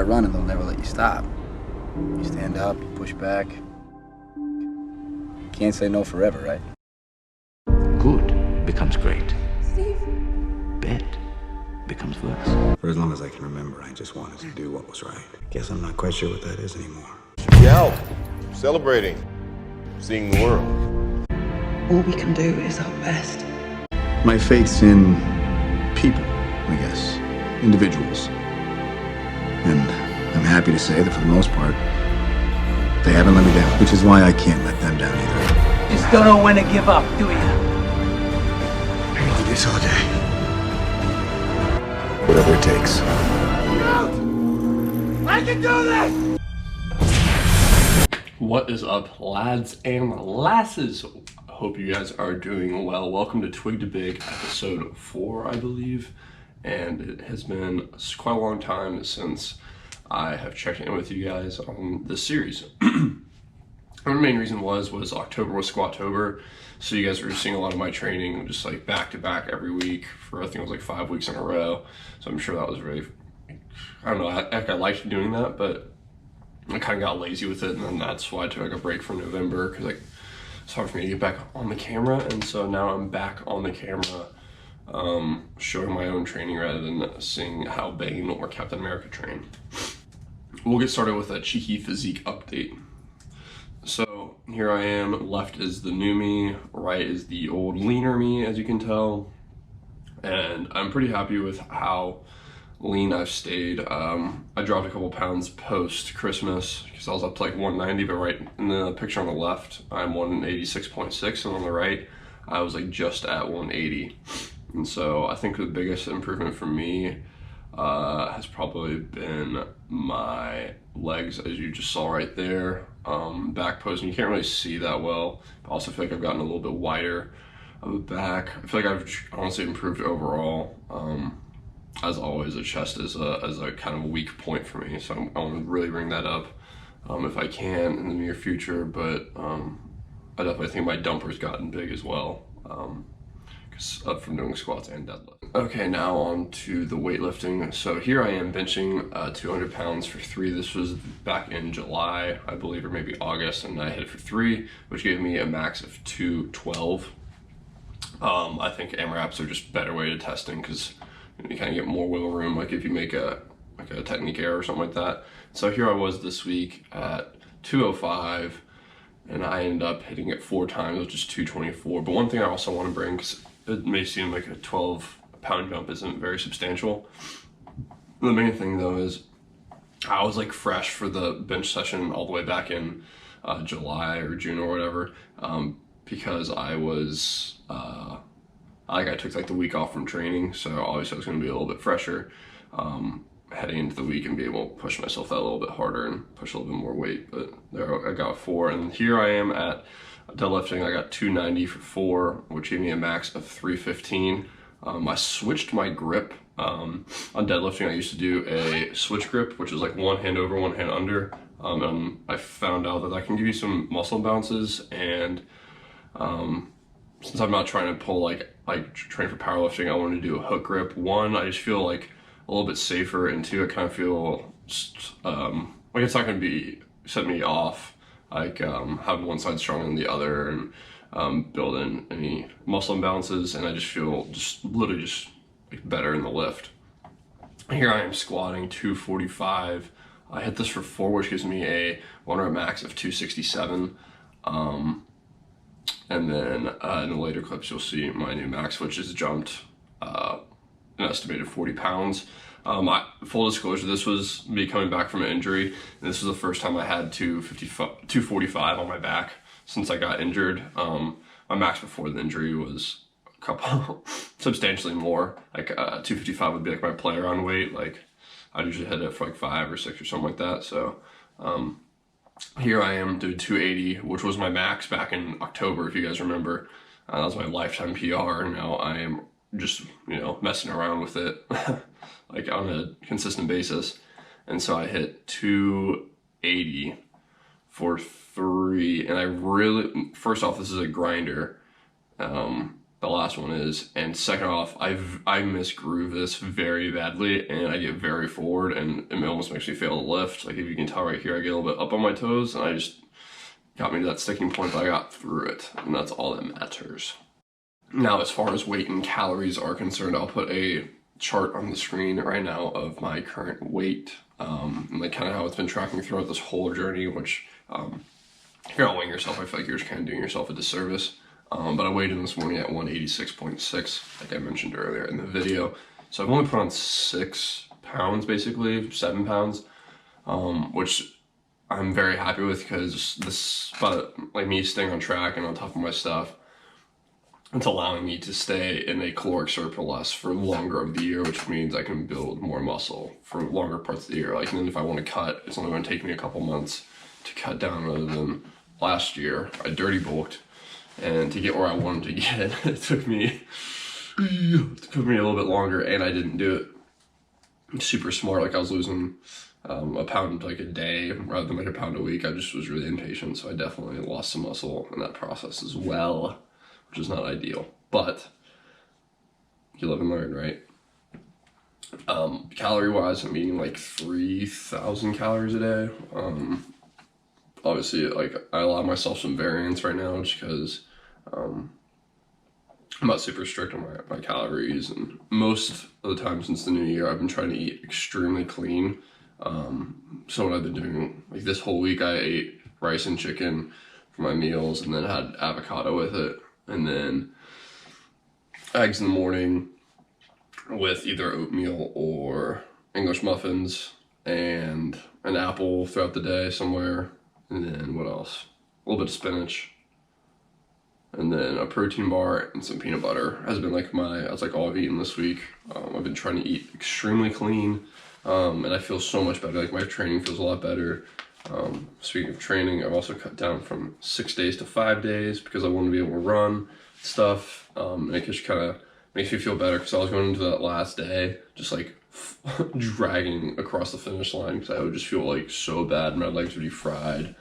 start running, they'll never let you stop. You stand up, you push back. You can't say no forever, right? Good becomes great. Steve. Bad becomes worse. For as long as I can remember, I just wanted to do what was right. Guess I'm not quite sure what that is anymore. Be out, celebrating, seeing the world. All we can do is our best. My faith's in people, I guess. Individuals. And I'm happy to say that for the most part, they haven't let me down, which is why I can't let them down either. Just don't know when to give up, do you? I can do this all day. Whatever it takes. I can do this! What is up, lads and lasses? Hope you guys are doing well. Welcome to Twig to Big, episode 4, I believe. And it has been quite a long time since I have checked in with you guys on this series. The main reason was October was Squattober, so you guys were seeing a lot of my training just like back to back every week for I think it was like 5 weeks in a row. So I'm sure that was really, I don't know, I liked doing that, but I kind of got lazy with it, and then that's why I took like a break from November, because like it's hard for me to get back on the camera, and so now I'm back on the camera showing my own training rather than seeing how Bane or Captain America train. We'll get started with a cheeky physique update. So here I am, left is the new me, right is the old leaner me, as you can tell, and I'm pretty happy with how lean I've stayed. I dropped a couple pounds post Christmas because I was up to like 190, but right in the picture on the left I'm 186.6, and on the right I was like just at 180. And so I think the biggest improvement for me has probably been my legs, as you just saw right there. Back posing, you can't really see that well, but I also feel like I've gotten a little bit wider of a back. I feel like I've honestly improved overall. As always, the chest is a kind of a weak point for me, so I want to really bring that up if I can in the near future, but I definitely think my dumper's gotten big as well. From doing squats and deadlift. Okay, now on to the weightlifting. So here I am benching 200 pounds for 3. This was back in July, I believe, or maybe August, and I hit it for 3, which gave me a max of 212. I think AMRAPs are just a better way to testing because you kind of get more wiggle room, like if you make a technique error or something like that. So here I was this week at 205, and I ended up hitting it 4 times, which is 224. But one thing I also want to bring, because it may seem like a 12-pound jump isn't very substantial. The main thing though is I was like fresh for the bench session all the way back in July or June or whatever, because I was I took like the week off from training, so obviously I was going to be a little bit fresher heading into the week and be able to push myself that a little bit harder and push a little bit more weight. But there I got 4, and here I am at deadlifting. I got 290 for 4, which gave me a max of 315. I switched my grip. On deadlifting, I used to do a switch grip, which is like one hand over, one hand under. And I found out that can give you some muscle bounces. And since I'm not trying to pull like train for powerlifting, I wanted to do a hook grip. 1, I just feel like a little bit safer, and 2, I kind of feel just, like it's not going to be set me off, like having one side stronger than the other and build in any muscle imbalances, and I just feel literally like better in the lift. Here I am squatting 245. I hit this for 4, which gives me a 1 rep max of 267. And then in the later clips you'll see my new max, which has jumped an estimated 40 pounds. Full disclosure, this was me coming back from an injury, and this was the first time I had 245 on my back since I got injured. My max before the injury was a couple, substantially more. Like 255 would be like my play around weight. Like I'd usually hit it for like 5 or 6 or something like that. So here I am doing 280, which was my max back in October, if you guys remember. That was my lifetime PR, and now I am just, messing around with it like on a consistent basis. And so I hit 280 for 3, and I really, first off, this is a grinder. the last one is, and second off, I misgroove this very badly, and I get very forward, and it almost makes me fail to lift. Like if you can tell right here, I get a little bit up on my toes, and I just got me to that sticking point, but I got through it, and that's all that matters. Now, as far as weight and calories are concerned, I'll put a chart on the screen right now of my current weight, and like kind of how it's been tracking throughout this whole journey, which if you're not weighing yourself, I feel like you're just kind of doing yourself a disservice. But I weighed in this morning at 186.6, like I mentioned earlier in the video. So I've only put on 6 pounds, basically, 7 pounds, which I'm very happy with, because this, but like me staying on track and on top of my stuff, it's allowing me to stay in a caloric surplus for longer of the year, which means I can build more muscle for longer parts of the year. Like, and then if I want to cut, it's only going to take me a couple months to cut down, rather than last year I dirty bulked, and to get where I wanted to get, it took me a little bit longer, and I didn't do it super smart. Like I was losing a pound like a day rather than like a pound a week. I just was really impatient, so I definitely lost some muscle in that process as well, which is not ideal, but you live and learn, right? Calorie wise, I'm eating like 3,000 calories a day. Obviously, like I allow myself some variance right now, just because I'm not super strict on my calories, and most of the time since the new year, I've been trying to eat extremely clean. So what I've been doing, like this whole week, I ate rice and chicken for my meals, and then had avocado with it, and then eggs in the morning with either oatmeal or English muffins, and an apple throughout the day somewhere, and then what else? A little bit of spinach, and then a protein bar and some peanut butter has been like that's like all I've eaten this week. I've been trying to eat extremely clean, and I feel so much better. Like my training feels a lot better. Speaking of training, I've also cut down from 6 days to 5 days, because I want to be able to run stuff, and it just kind of makes me feel better, because I was going into that last day just like dragging across the finish line, because I would just feel like so bad, my legs would be fried.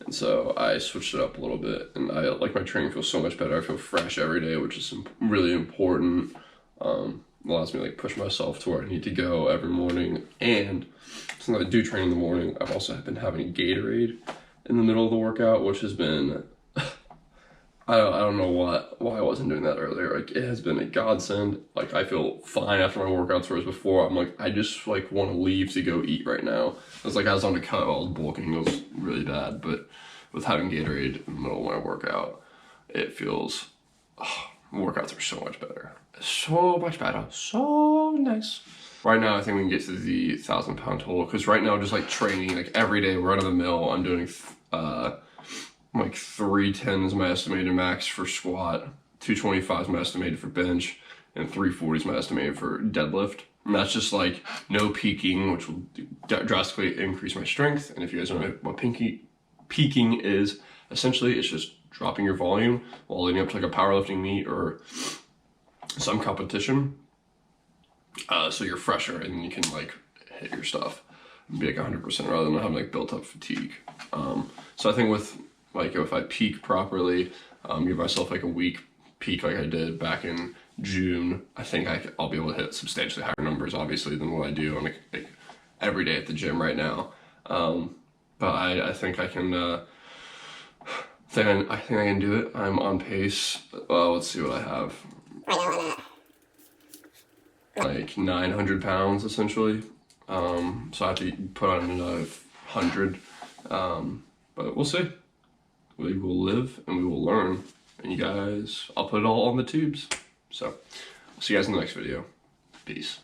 And so I switched it up a little bit, and I like my training feels so much better. I feel fresh every day, which is really important. Allows me to like push myself to where I need to go every morning. And since I do train in the morning, I've also been having Gatorade in the middle of the workout, which has been I don't know why I wasn't doing that earlier. Like it has been a godsend. Like I feel fine after my workouts, whereas before I'm like, I just like want to leave to go eat right now. It's like I was on the cut while I was bulking. It was really bad, but with having Gatorade in the middle of my workout, it feels, workouts are so much better. So much better. So nice. Right now, I think we can get to the 1,000 pound total, because right now, just like training, like every day, run of the mill, I'm doing like 310 is my estimated max for squat, 225 is my estimated for bench, and 340 is my estimated for deadlift. And that's just like no peaking, which will drastically increase my strength. And if you guys don't know what peaking is, essentially it's just dropping your volume while leading up to like a powerlifting meet or some competition. So you're fresher, and you can like hit your stuff and be like 100% rather than having like built up fatigue. So I think with like if I peak properly, give myself like a week peak like I did back in June, I think I'll be able to hit substantially higher numbers, obviously, than what I do on like every day at the gym right now. But I think I can. I think I can do it. I'm on pace. Let's see what I have. Like 900 pounds essentially. So I have to put on another 100. But we'll see. We will live and we will learn. And you guys, I'll put it all on the tubes. So, I'll see you guys in the next video. Peace.